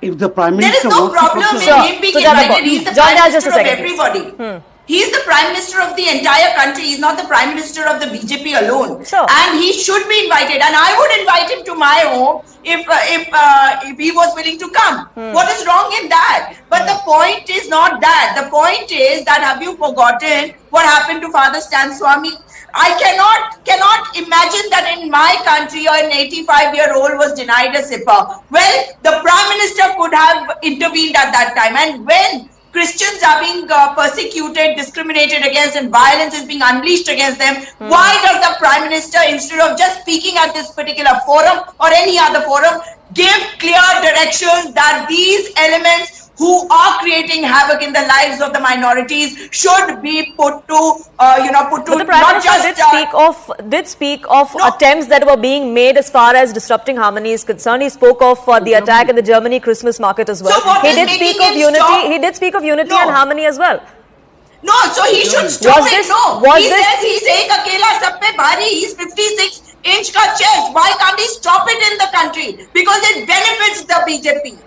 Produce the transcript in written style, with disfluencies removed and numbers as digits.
if the Prime There is Minister no wants to problem come in to Sure. him being Sujata invited. Paul. He's the John Prime Dayal, just Minister a of second, please. everybody. He is the Prime Minister of the entire country. He's not the Prime Minister of the BJP alone. Sure. And he should be invited. And I would invite him to my home if he was willing to come. What is wrong in that? But the point is not that. The point is that have you forgotten what happened to Father Stan Swami? I cannot imagine that in my country an 85-year-old was denied a sipper. Well, the Prime Minister could have intervened at that time. And when Christians are being persecuted, discriminated against, and violence is being unleashed against them, why does the Prime Minister, instead of just speaking at this particular forum or any other forum, give clear directions that these elements who are creating havoc in the lives of the minorities should be put to, But the Prime not Minister just did speak of No. attempts that were being made as far as disrupting harmony is concerned. He spoke of the attack in the Germany Christmas market as well. So what He is did making speak of him unity. stop? He did speak of unity No. and harmony as well. No, so he should stop Was it. this- No, was he this- says he's ek akela sab pe bhari. He's 56-inch ka chest. Why can't he stop it in the country? Because it benefits the BJP.